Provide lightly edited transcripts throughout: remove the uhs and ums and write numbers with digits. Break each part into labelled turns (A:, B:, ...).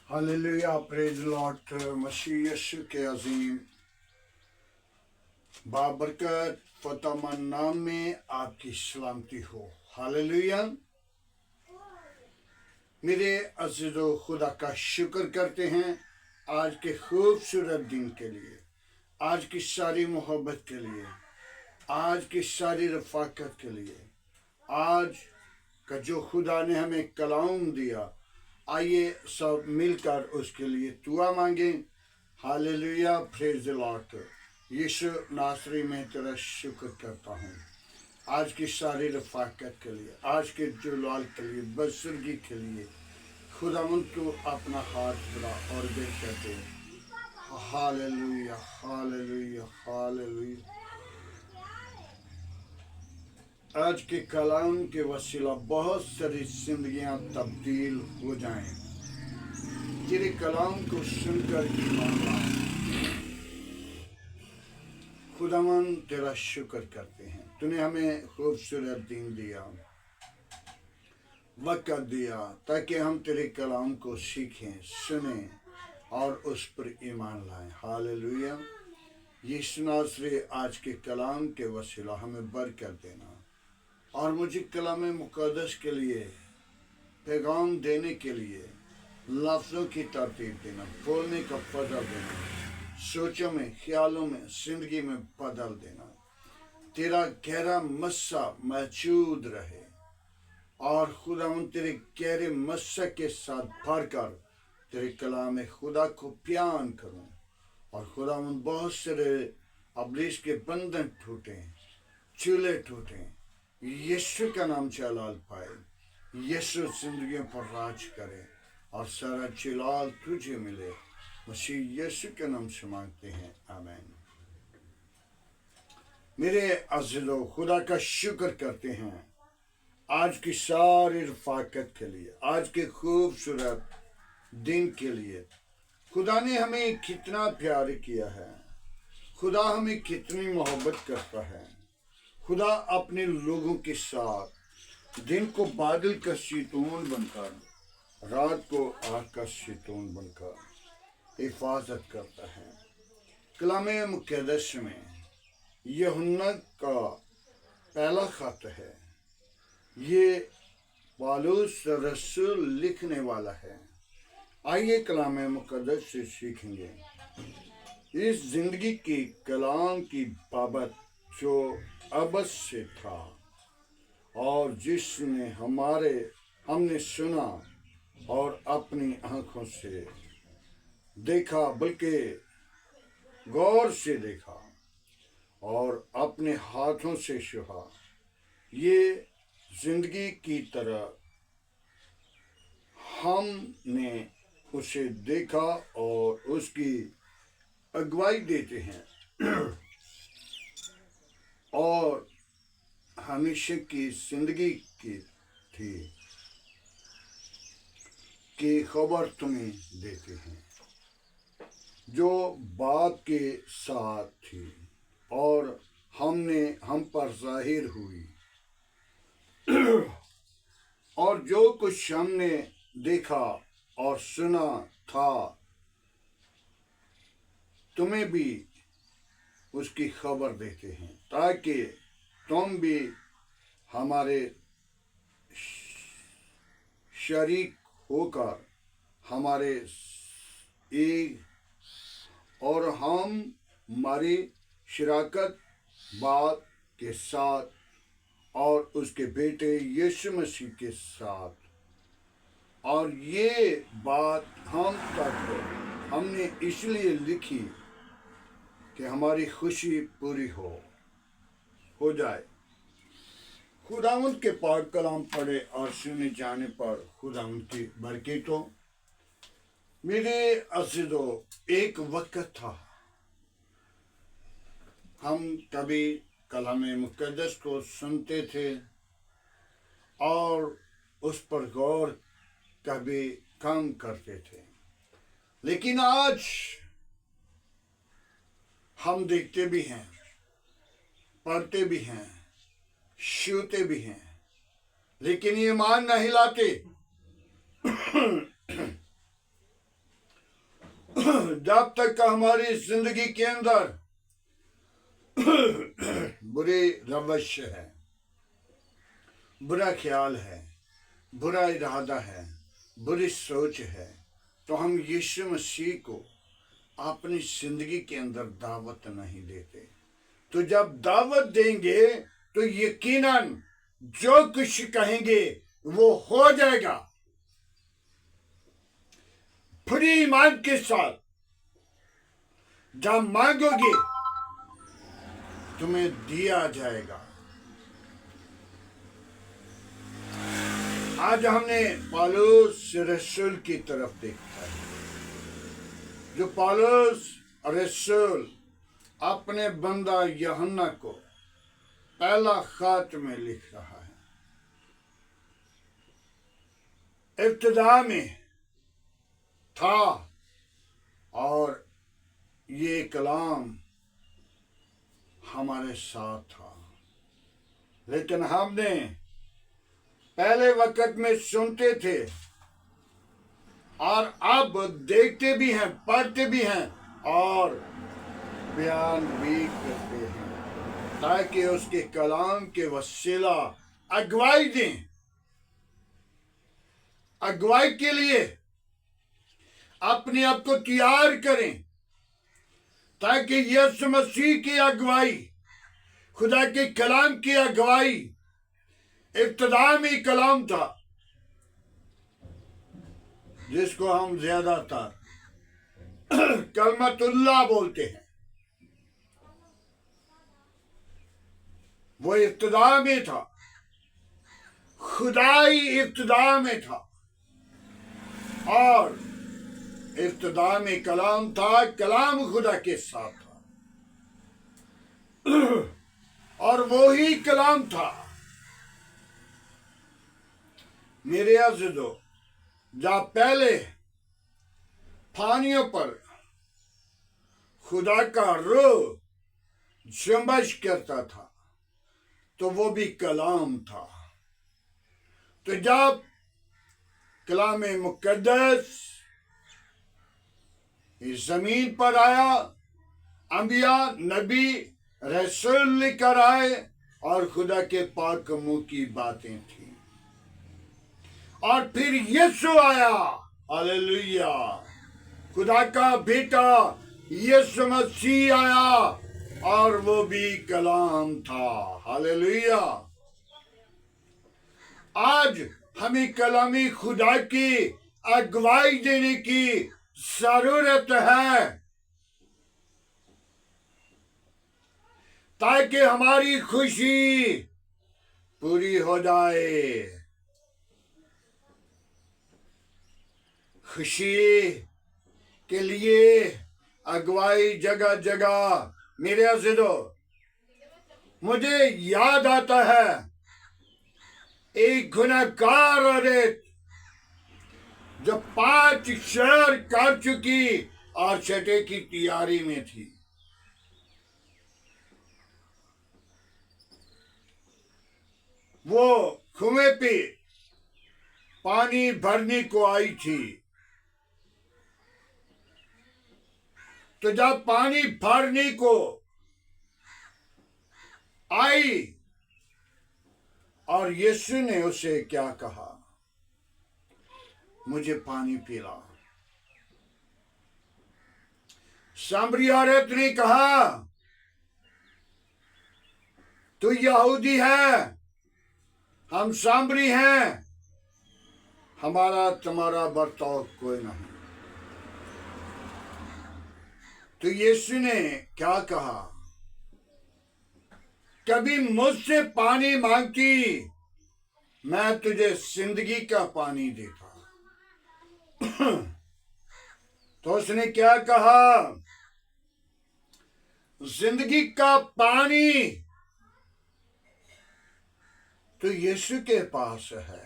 A: Hallelujah, praise Lord. मसीह यीशु के अजीम बाबरकत फतमन नाम में आपकी सलामती हो। हालेलुया। मेरे अज़ीज़ो, खुदा का शुक्र करते हैं आज के खूबसूरत दिन के लिए, आज की सारी मोहब्बत के लिए, आज की सारी रफ़ाकत के लिए, आज का जो खुदा ने हमें कलाम दिया। आइए सब मिलकर उसके लिए दुआ मांगें। Hallelujah, praise the Lord. यीशु नासरी में तेरा शुक्र करता हूँ आज की सारी रफ़ाकत के लिए, आज के जलाल के लिए, बजुर्गी के लिए। खुदावंद को अपना हाथ बढ़ा और बेहतर दे। Hallelujah, hallelujah, hallelujah. आज के कलाम के वसीला बहुत सारी जिंदगियां तब्दील हो जाएं। तेरे कलाम को सुनकर ईमान लाएं। खुदावन तेरा शुक्र करते हैं, तूने हमें खूबसूरत दिन दिया, वक्त दिया ताकि हम तेरे कलाम को सीखें, सुनें और उस पर ईमान लाएं। हालेलुया। यीशु नासरी आज के कलाम के वसीला हमें बरकत देना और मुझे कलाम मुक़द्दस के लिए पैगाम देने के लिए लफ्ज़ों की तरतीब देना, बोलने का फज़ल देना, सोचों में, ख्यालों में, जिंदगी में बदल देना। तेरा गहरा मस्सा मौजूद रहे और खुदा उन तेरे गहरे मस्सा के साथ भरकर तेरे कलाम खुदा को बयान करूं और खुदा उन बहुत सारे इब्लीस के बंधन टूटे, चूल्हे टूटे, यीशु का नाम जलाल पाए। यीशु जिंदगियों पर राज करे और सारा जलाल तुझे मिले। मसीह यीशु के नाम से मांगते हैं, आमीन। मेरे अज़ीज़ों, खुदा का शुक्र करते हैं आज की सारी रफ़ाकत के लिए, आज के खूबसूरत दिन के लिए। खुदा ने हमें कितना प्यार किया है, खुदा हमें कितनी मोहब्बत करता है। खुदा अपने लोगों के साथ दिन को बादल का शीतून बनकर, रात को आग का शीतून बनकर हिफाजत करता है। कलाम मुक़द्दस में यूहन्ना का पहला खत है। ये पौलुस रसूल लिखने वाला है। आइए कलाम मुक़द्दस से सीखेंगे इस जिंदगी की कलाम की बाबत जो अबद से था और जिसने हमने सुना और अपनी आंखों से देखा, बल्कि गौर से देखा और अपने हाथों से छुआ। ये जिंदगी की तरह हमने उसे देखा और उसकी अगुवाई देते हैं और हमेशा की जिंदगी की थी कि खबर तुम्हें देते हैं जो बात के साथ थी और हम पर जाहिर हुई और जो कुछ हमने देखा और सुना था तुम्हें भी उसकी खबर देते हैं ताकि तुम भी हमारे शरीक होकर हमारे एक और हम हमारी शराकत बात के साथ और उसके बेटे यीशु मसीह के साथ। और ये बात हम तक हमने इसलिए लिखी कि हमारी खुशी पूरी हो जाए। खुदावंद के पाक कलाम पढ़े और सुने जाने पर खुदावंद की बरकत हो। मेरे अज़ीज़ों, एक वक्त था हम कभी कलाम मुक़द्दस को सुनते थे और उस पर गौर कभी कम करते थे, लेकिन आज हम देखते भी हैं, पढ़ते भी हैं, छूते भी हैं, लेकिन ईमान नहीं लाते। जब तक हमारी जिंदगी के अंदर बुरी रवश है, बुरा ख्याल है, बुरा इरादा है, बुरी सोच है, तो हम यीशु मसीह को अपनी जिंदगी के अंदर दावत नहीं देते। तो जब दावत देंगे तो यकीनन जो कुछ कहेंगे वो हो जाएगा। पूरी ईमान के साथ जब मांगोगे तुम्हें दिया जाएगा। आज हमने पौलुस रसूल की तरफ देखा है, जो पौलुस रसूल अपने बंदा यूहन्ना को पहला खत में लिख रहा है। इब्तिदा में था और ये कलाम हमारे साथ था, लेकिन हमने पहले वक्त में सुनते थे और अब देखते भी हैं, पढ़ते भी हैं और बयान भी करते हैं, ताकि उसके कलाम के वसीला अगुवाई दें। अगुवाई के लिए अपने आप को तैयार करें, ताकि यीशु मसीह की अगुवाई, खुदा के कलाम की अगुवाई, इब्तिदा में कलाम था जिसको हम ज्यादातर कलमतुल्लाह बोलते हैं, वो इब्तिदा में था, खुदाई इब्तिदा में था और इब्तिदा में कलाम था, कलाम खुदा के साथ था और वो ही कलाम था। मेरे अज़ीज़ों, जब पहले पानियों पर खुदा का रूह जुम्बिश करता था तो वो भी कलाम था। तो जब कलाम मुकद्दस इस जमीन पर आया, अंबिया नबी रसूल लेकर आए और खुदा के पाक मुंह की बातें थी, और फिर यीशु आया, हालेलुया, खुदा का बेटा यीशु मसीह आया और वो भी कलाम था, हालेलुया। आज हमें कलामी खुदा की अगुवाई देने की जरूरत है, ताकि हमारी खुशी पूरी हो जाए। खुशी के लिए अगुवाई जगह जगह। मेरे अज़ीज़ों, मुझे याद आता है एक गुनहगार औरत जो 5 शहर कर चुकी और 6ठे की तैयारी में थी। वो कुएं पे पानी भरने को आई थी, तो जब पानी भरने को आई और यीशु ने उसे क्या कहा, मुझे पानी पिला। सामरी औरत ने कहा, तू यहूदी है, हम सामरी हैं, हमारा तुम्हारा बर्ताव कोई नहीं। तो यीशु ने क्या कहा, कभी मुझसे पानी मांगती, मैं तुझे जिंदगी का पानी देता। तो उसने क्या कहा, जिंदगी का पानी तो यीशु के पास है।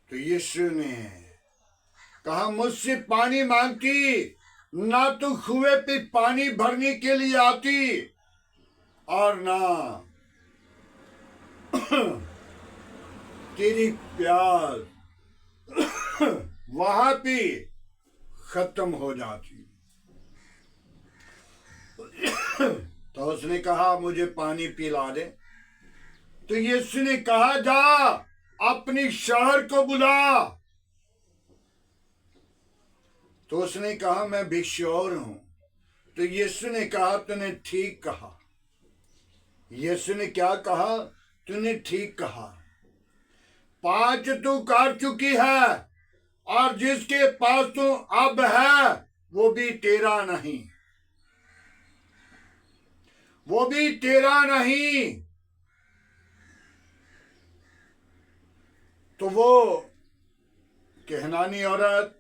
A: तो यीशु ने कहा, मुझसे पानी मांगती, ना तो कुएं पे पानी भरने के लिए आती और ना तेरी प्यास वहां पे खत्म हो जाती। तो उसने कहा मुझे पानी पिला दे। तो यीशु ने कहा जा अपनी शहर को बुला। तो उसने कहा मैं भिक्षुक हूं। तो यीशु ने कहा तूने ठीक कहा। यीशु ने क्या कहा? तूने ठीक कहा। 5 तू कर चुकी है और जिसके पास तू अब है वो भी तेरा नहीं, वो भी तेरा नहीं। तो वो कहनानी औरत,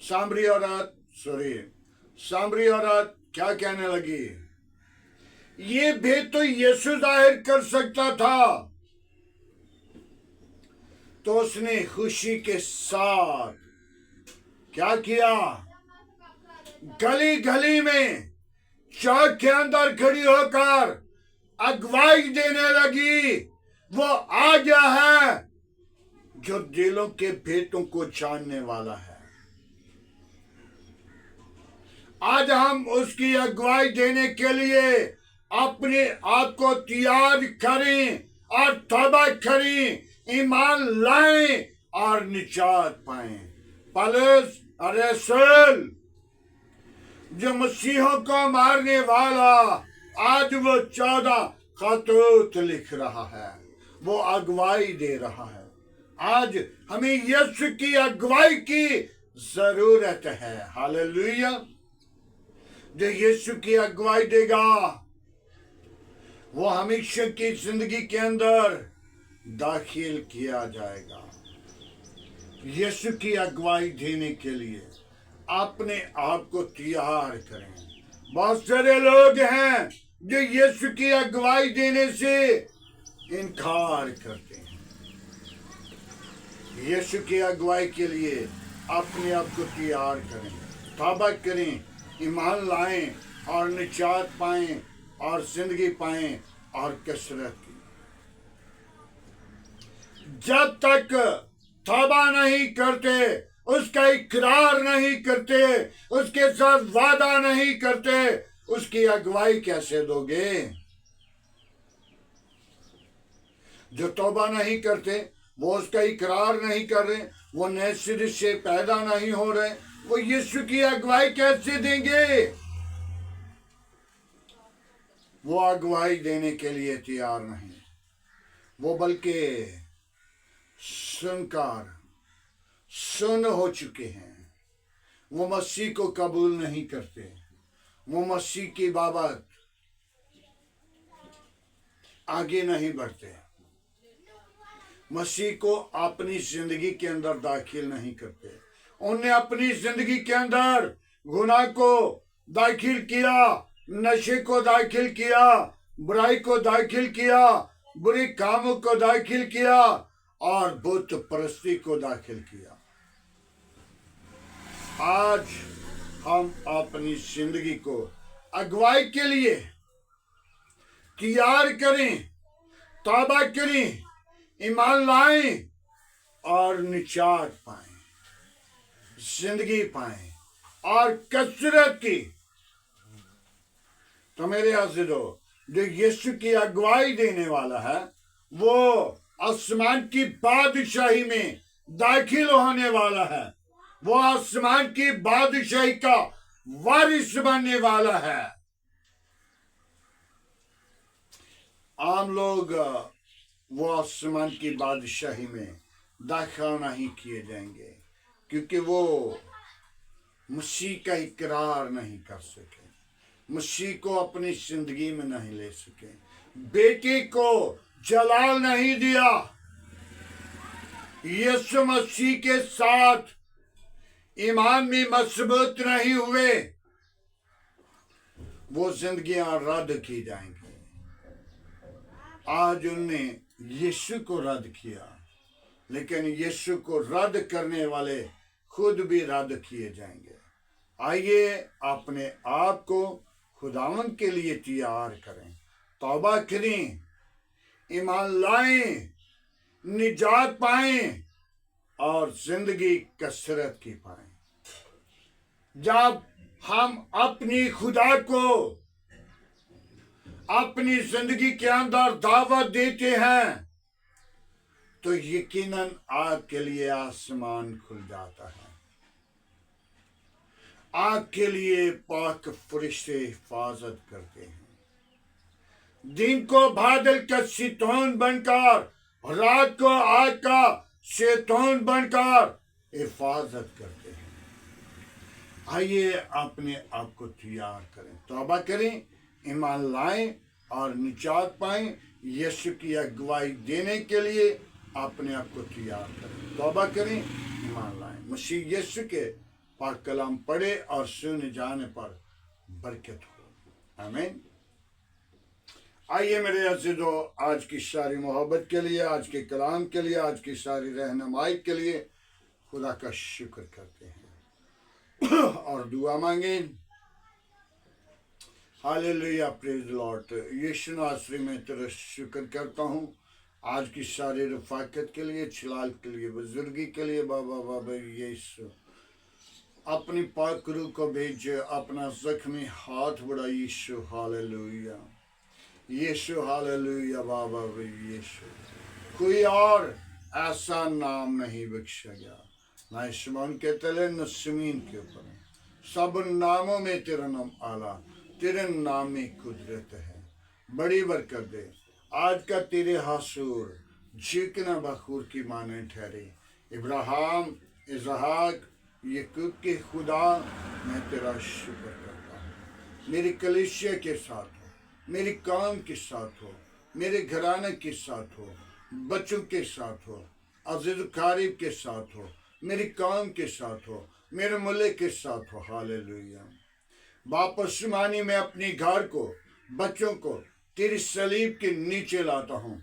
A: सामरी औरत क्या कहने लगी? ये भेद तो यीशु जाहिर कर सकता था। तो उसने खुशी के साथ क्या किया? गली गली में चौक के अंदर खड़ी होकर अगुवाई देने लगी। वो आ गया है जो दिलों के भेदों को जानने वाला है। आज हम उसकी अगुवाई देने के लिए अपने आप को तैयार करें और तौबा करें, ईमान लाएं और निजात पाएं। पौलुस रसूल जो मसीहों को मारने वाला, आज वो 14 खतूत लिख रहा है, वो अगुवाई दे रहा है। आज हमें यीशु की अगुवाई की जरूरत है। हालेलुया। जो यीशु की अगुवाई देगा वो हमेशा की जिंदगी के अंदर दाखिल किया जाएगा। यीशु की अगुवाई देने के लिए अपने आप को तैयार करें। बहुत सारे लोग हैं जो यीशु की अगुवाई देने से इनकार करते हैं। यीशु की अगुवाई के लिए अपने आप को तैयार करें, तौबा करें, ईमान लाएं और निजात पाएं और जिंदगी पाएं और कसरत की। जब तक तौबा नहीं करते, उसका इकरार नहीं करते, उसके साथ वादा नहीं करते, उसकी अगुवाई कैसे दोगे? जो तौबा नहीं करते, वो उसका इकरार नहीं कर रहे, वो नए सिरे से पैदा नहीं हो रहे, वो यीशु की अगुवाई कैसे देंगे? वो अगुवाई देने के लिए तैयार नहीं, वो बल्कि सुन हो चुके हैं। वो मसीह को कबूल नहीं करते, वो मसीह की बाबत आगे नहीं बढ़ते, मसीह को अपनी जिंदगी के अंदर दाखिल नहीं करते। उन्हें अपनी जिंदगी के अंदर गुनाह को दाखिल किया, नशे को दाखिल किया, बुराई को दाखिल किया, बुरे कामों को दाखिल किया और बुत परस्ती को दाखिल किया। आज हम अपनी जिंदगी को अगुवाई के लिए तैयार करें, तौबा करें, ईमान लाएं और निजात पाएं, जिंदगी पाएं और कसरत की। तो मेरे अज़ीज़ों, जो यीशु की अगुवाई देने वाला है, वो आसमान की बादशाही में दाखिल होने वाला है, वो आसमान की बादशाही का वारिस बनने वाला है। आम लोग वो आसमान की बादशाही में दाखिल नहीं किए जाएंगे, क्योंकि वो मसीह का इकरार नहीं कर सके, मसीह को अपनी जिंदगी में नहीं ले सके, बेटे को जलाल नहीं दिया, यीशु मसीह के साथ ईमान में मजबूत नहीं हुए, वो जिंदगियां रद्द की जाएंगी। आज उनने यीशु को रद्द किया, लेकिन यीशु को रद्द करने वाले खुद भी रद्द किए जाएंगे। आइए अपने आप को खुदावन के लिए तैयार करें, तौबा करें, ईमान लाएं, निजात पाएं اور زندگی کثرت کی پائیں۔ جب ہم اپنی خدا کو اپنی زندگی کے اندر دعوت دیتے ہیں تو یقیناً آپ کے لیے آسمان کھل جاتا ہے، آپ کے لیے پاک فرشتے حفاظت کرتے ہیں، دن کو بادل کا ستون بن کر، رات کو آگ کا ستون بن کر حفاظت کرتے ہیں۔ آئیے اپنے آپ کو تیار کریں، توبہ کریں، ایمان لائیں اور نجات پائیں۔ یسوع کی اگوائی دینے کے لیے اپنے آپ کو تیار کریں، توبہ کریں، ایمان لائیں، مسیح یسوع کے پاک کلام پڑھے اور سنے جانے پر برکت ہو، آمین۔ آئیے میرے عزیزو، آج کی ساری محبت کے لیے، آج کے کلام کے لیے، آج کی ساری رہنمائی کے لیے خدا کا شکر کرتے ہیں اور دعا مانگیں۔ ہاللیلویہ، پریز لارڈ۔ یسوع ناصری، میں تیرا شکر کرتا ہوں آج کی ساری رفاقت کے لیے، چھلال کے لیے، بزرگی کے لیے۔ بابا یسوع، اپنی پاک روح کو بھیج، اپنا زخمی ہاتھ بڑھا یسوع۔ ہاللیلویہ یسوع، ہاللیلویہ بابا یسوع۔ کوئی اور ایسا نام نہیں بخشا گیا، نہ آسمان کے تلے نہ زمین کے اوپر، سب ناموں میں تیرا نام اعلیٰ، تیرے نام میں قدرت ہے۔ بڑی برکت دے، آج کا تیرے حضور جھکنا بخور کی مانند ٹھہرے۔ ابراہیم، اسحاق، یعقوب کے خدا، میں تیرا شکر کرتا ہوں۔ میری کلیسیا کے ساتھ ہو، میری کام کے ساتھ ہو، میرے گھرانے کے ساتھ ہو، بچوں کے ساتھ ہو، عزیز و قریب کے ساتھ ہو، میری کام کے ساتھ ہو، میرے ملک کے ساتھ ہو۔ ہاللیلویہ۔ واپس مانی، میں اپنی گھر کو، بچوں کو تیری صلیب کے نیچے لاتا ہوں،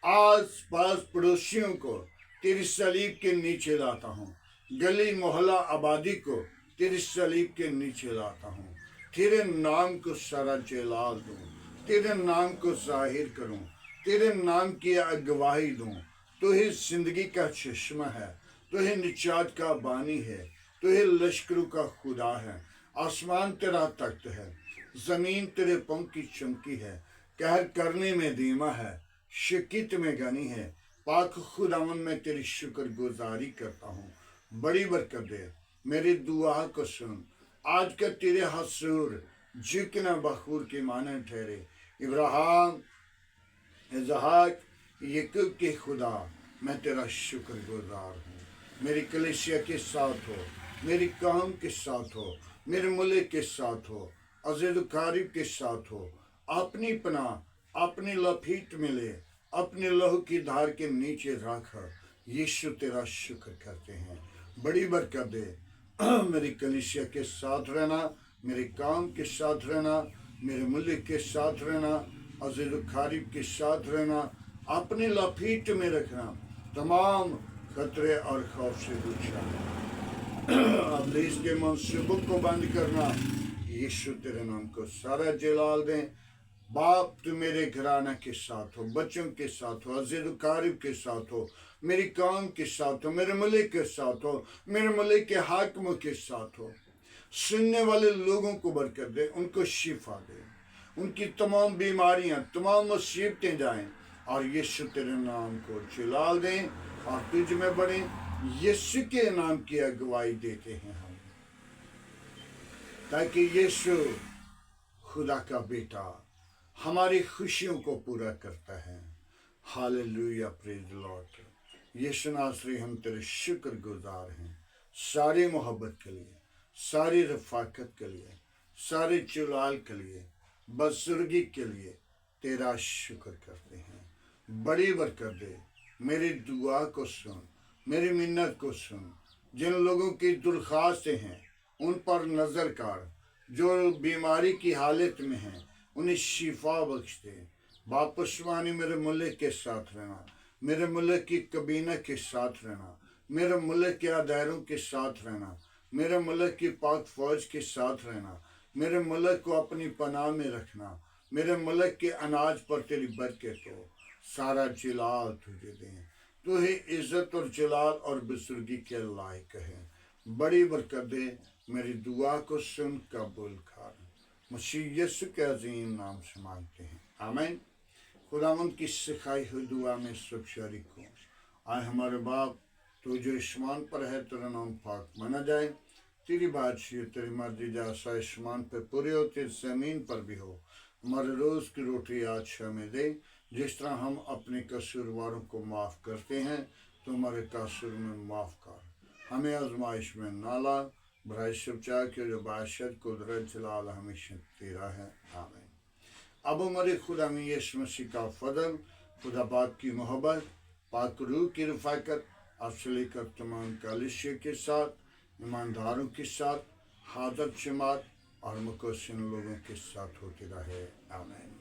A: آس پاس پڑوسیوں کو تیری صلیب کے نیچے لاتا ہوں، گلی محلہ آبادی کو تیری صلیب کے نیچے لاتا ہوں۔ تیرے نام کو سارا جلال دوں، تیرے نام کو ظاہر کروں، تیرے نام کی اگواہی دوں۔ تو ہی زندگی کا چشمہ ہے، تو ہی نجات کا بانی ہے، تو ہی لشکروں کا خدا ہے۔ آسمان تیرا تخت ہے، زمین تیرے پاؤں کی چمکی ہے، قہر کرنے میں دھیما ہے، شکیت میں غنی ہے۔ پاک خداوند، میں تیری شکر گزاری کرتا ہوں۔ بڑی برکت دے، میری دعا کو سن، آج کا تیرے حضور جھکنا بخور کی مانند ٹھہرے۔ ابراہیم، اسحاق، یعقوب کے خدا، میں تیرا شکر گزار ہوں۔ میری کلیسیا کے ساتھ ہو، میری کام کے ساتھ ہو، میرے ملک کے ساتھ ہو، عزیز و قریب کے ساتھ ہو۔ اپنی پناہ اپنی لپیٹ میں لے، اپنے لہو کی دھار کے نیچے رکھ۔ یسوع تیرا شکر کرتے ہیں۔ بڑی برکت دے، میری کلیسیا کے ساتھ رہنا، میرے کام کے ساتھ رہنا، میرے ملک کے ساتھ رہنا، عزیز و قریب کے ساتھ رہنا، اپنی لپیٹ میں رکھنا، تمام خطرے اور خوف سے بچانا، ابلیس کے منصوبوں کو بند کرنا۔ یسوع تیرے نام کو سارا جلال دیں۔ باپ، تو میرے گھرانہ کے ساتھ ہو، بچوں کے ساتھ ہو، عزیز و قریب کے ساتھ ہو، میری کام کے ساتھ ہو، میرے ملک کے ساتھ ہو، میرے ملک کے حاکموں کے ساتھ ہو۔ سننے والے لوگوں کو برکت دے، ان کو شفا دے، ان کی تمام بیماریاں، تمام مصیبتیں جائیں، اور یسوع تیرے نام کو جلال دیں اور تجھ میں بڑھیں۔ یسوع کے نام کی اگوائی دیتے ہیں ہم، تاکہ یسوع خدا کا بیٹا ہماری خوشیوں کو پورا کرتا ہے۔ ہاللیلویہ، پریز لارڈ۔ یسوع ناصری، ہم تیرے شکر گزار ہیں ساری محبت کے لیے، ساری رفاقت کے لیے، سارے جلال کے لیے، بزرگی کے لیے تیرا شکر کرتے ہیں۔ بڑی برکت دے، میری دعا کو سن، میری منت کو سن۔ جن لوگوں کی درخواستیں ہیں ان پر نظر کر، جو بیماری کی حالت میں ہیں انہیں شفا بخش دے۔ واپس وانی، میرے ملک کے ساتھ رہنا، میرے ملک کی کابینہ کے ساتھ رہنا، میرے ملک کے اداروں کے ساتھ رہنا، میرے ملک کی پاک فوج کے ساتھ رہنا، میرے ملک کو اپنی پناہ میں رکھنا، میرے ملک کے اناج پر تیری برکت ہو۔ سارا جلال تجھے دیں، تو ہی عزت اور جلال اور بزرگی کے لائق ہے۔ بڑی برکت دے، میری دعا کو سن قبول کر، مسیح یسوع کے عظیم نام سے مانگتے ہیں، آمین۔ خداوند کی سکھائی ہوئی دعا میں سب شریک ہوں۔ آئے ہمارے باپ، تو جو آسمان پر ہے تیرا نام پاک مانا جائے، تیری بادشاہت، تیری مرضی جیسا آسمان پہ پوری ہوتی زمین پر بھی ہو۔ ہمارے روز کی روٹی آج ہمیں دے، جس طرح ہم اپنے قصورواروں کو معاف کرتے ہیں تو ہمارے قصور میں معاف کر، ہمیں آزمائش میں نہ لا، برائی سے بچا کے، جو بادشاہت قدرت جلال ہمیشہ تیرا ہے، آمین۔ اب ہمارے خدا میں یسوع مسیح کا فضل، خدا باپ کی محبت، پاک روح کی رفاقت آپ سے لے کر تمام کلیسیا کے ساتھ، ایمانداروں کے ساتھ، حاضر جماعت اور مقصر لوگوں کے ساتھ ہوتی رہے، آمین۔